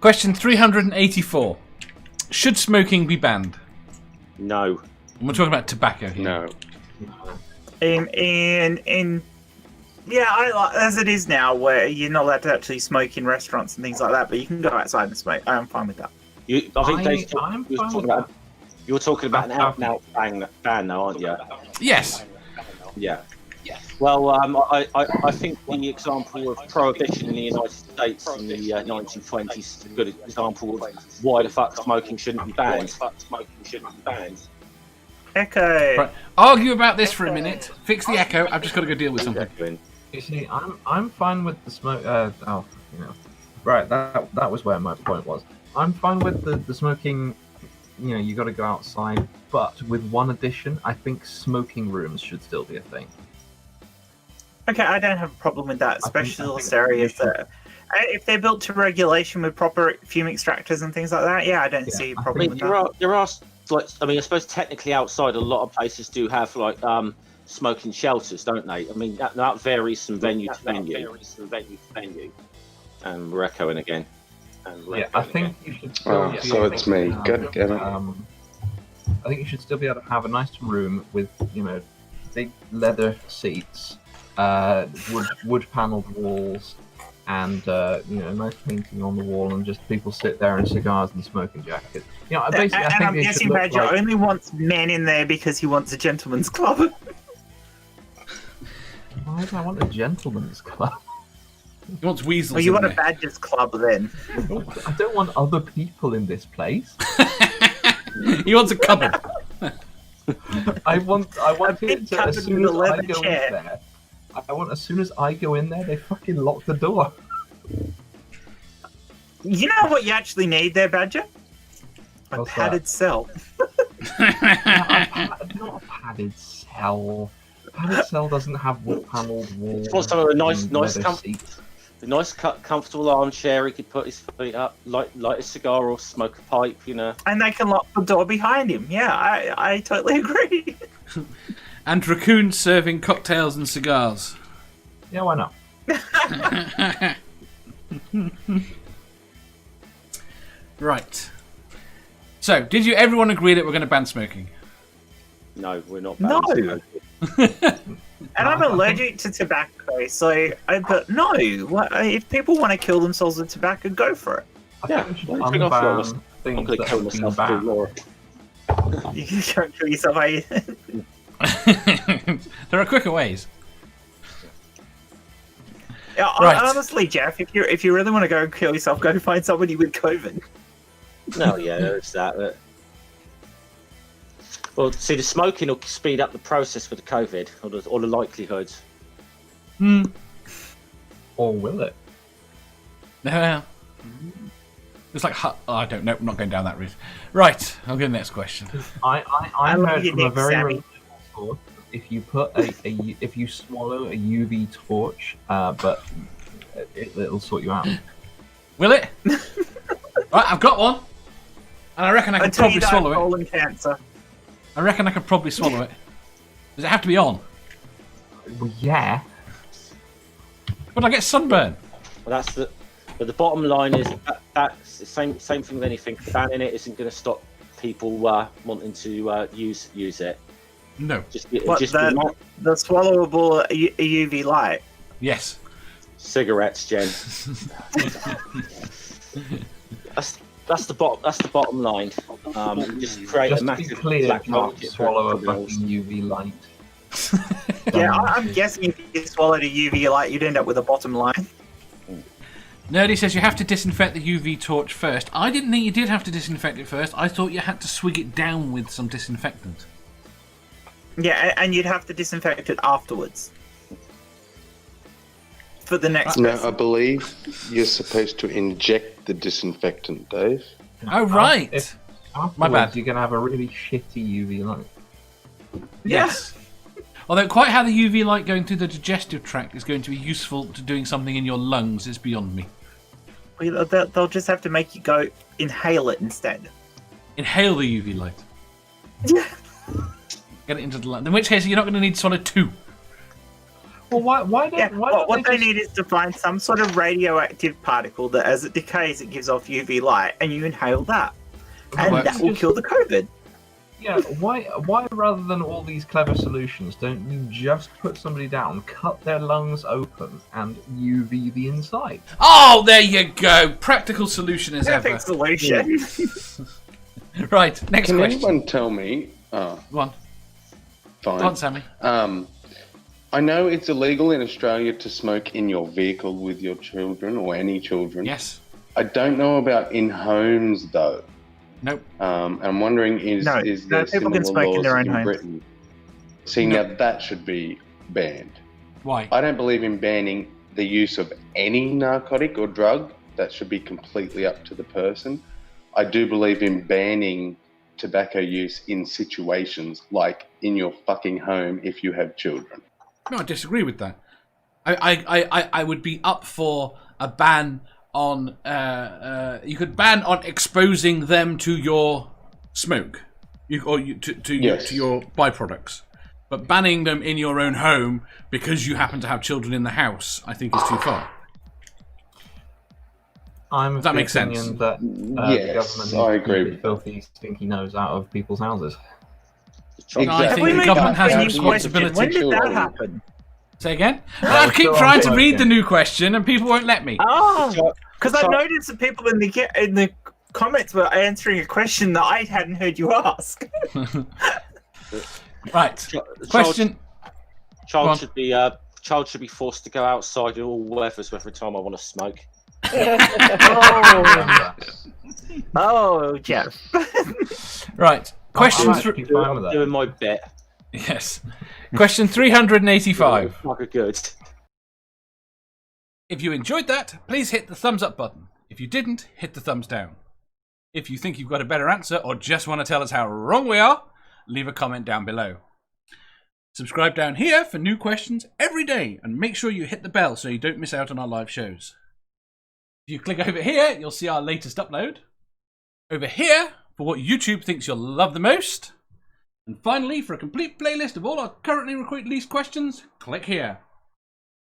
Question 384. Should smoking be banned? No. And we're talking about tobacco here. No. As it is now, where you're not allowed to actually smoke in restaurants and things like that, but you can go outside and smoke. I'm fine with that. You were talking about an out-and-out ban now, aren't you? Yes. Yeah. Well, I think the example of prohibition in the United States in the 1920s is a good example of why the fuck smoking shouldn't be banned. Echo. Right. Argue about this for a minute. Fix the echo. I've just got to go deal with something. You see, I'm fine with the smoke. Right. That was where my point was. I'm fine with the smoking. You know, you got to go outside, but with one addition, I think smoking rooms should still be a thing. Okay, I don't have a problem with that, especially those areas that, if they're built to regulation with proper fume extractors and things like that. Yeah, I don't see a problem with that. There are I suppose technically outside, a lot of places do have smoking shelters, don't they? I mean, that varies from venue to venue. And we're echoing again. I think you should. So it's me. God damn it. I think you should still be able to have a nice room with, big leather seats, wood panelled walls, and nice painting on the wall, and just people sit there in cigars and smoking jackets. Basically, I think I'm guessing Badger only wants men in there because he wants a gentleman's club. Why do I want a gentleman's club? He wants weasels. Well, you want a Badger's club then? I don't want other people in this place. He wants a cupboard. I want it to, as soon as I go in chair. there. As soon as I go in there, they fucking lock the door. You know what you actually need there, Badger? A What's padded cell. Not a padded cell. A padded cell doesn't have wood-panelled walls. It's also a nice seats. A nice, comfortable armchair. He could put his feet up, light a cigar or smoke a pipe. And they can lock the door behind him. Yeah, I totally agree. And raccoons serving cocktails and cigars. Yeah, why not? Right. So, did you everyone agree that we're going to ban smoking? No, we're not. No. Smoking. And I'm allergic to tobacco, so but no. If people want to kill themselves with tobacco, go for it. I think we should unban things that kill have been myself banned. You can't kill yourself, are you? There are quicker ways. Yeah, Right. Honestly, Jeff, if you really want to go kill yourself, go find somebody with COVID. No, yeah, there's that. But... Well, see, the smoking will speed up the process for the COVID, or the likelihoods. Or will it? It's like, I don't know. I'm not going down that route. Right, I'll go to the next question. I love heard your from a name, very Sammy. religious source, if you put if you swallow a UV torch, but it'll sort you out. Will it? Right, I've got one. And I reckon I could probably swallow it. Colon cancer. I reckon I could probably swallow it. Does it have to be on? Well, yeah. Would I get sunburn? Well, but the bottom line is that's the same thing with anything. Banning it isn't going to stop people wanting to use it. No. The swallowable UV light? Yes. Cigarettes, Jen. That's the bottom line. Just create Just a to be massive clear, black don't market swallow a for criminals. fucking UV light. Yeah, I'm guessing if you swallowed a UV light, you'd end up with a bottom line. Nerdy says you have to disinfect the UV torch first. I didn't think you did have to disinfect it first. I thought you had to swig it down with some disinfectant. Yeah, and you'd have to disinfect it afterwards. For the next No, person. I believe you're supposed to inject the disinfectant, Dave. Oh, right. My bad. You're going to have a really shitty UV light. Yes. Although quite how the UV light going through the digestive tract is going to be useful to doing something in your lungs is beyond me. Well, they'll just have to make you go inhale it instead. Inhale the UV light. Get it into the lung. In which case, you're not going to need solid 2. Well, why don't what they just... need is to find some sort of radioactive particle that, as it decays, it gives off UV light, and you inhale that, and works. that will kill the COVID. Yeah, why rather than all these clever solutions, don't you just put somebody down, cut their lungs open, and UV the inside? Oh, there you go. Practical solution as ever. Perfect solution. Right, next Can question. anyone tell me? Go on. Fine. Go on, Sammy. I know it's illegal in Australia to smoke in your vehicle with your children or any children. Yes. I don't know about in homes though. Nope. I'm wondering is there people can similar smoke in laws their own in homes. Britain? See, No. now that should be banned. Why? I don't believe in banning the use of any narcotic or drug. That should be completely up to the person. I do believe in banning tobacco use in situations like in your fucking home if you have children. No, I disagree with that. I would be up for a ban on. You could ban on exposing them to your smoke, to your byproducts. But banning them in your own home because you happen to have children in the house, I think, is too far. I'm of That the makes sense. opinion that Yes, the government I needs to agree. keep its filthy, stinky nose out of people's houses. No, I Exactly. think the government has a Any responsibility. When did that Children. happen? Say again? I keep still trying to on read smoking. the new question and people won't let me. Oh, because I So- noticed that people in the comments were answering a question that I hadn't heard you ask. Right. Question. Go on. Child should be forced to go outside in all weathers every time I want to smoke. Oh, Jeff. Right. Question I'm three. actually fine with that. Doing my bit. Yes. Question 385. Like a good. If you enjoyed that, please hit the thumbs up button. If you didn't, hit the thumbs down. If you think you've got a better answer or just want to tell us how wrong we are, leave a comment down below. Subscribe down here for new questions every day and make sure you hit the bell so you don't miss out on our live shows. If you click over here, you'll see our latest upload. Over here, for what YouTube thinks you'll love the most. And finally, for a complete playlist of all our currently released questions, click here.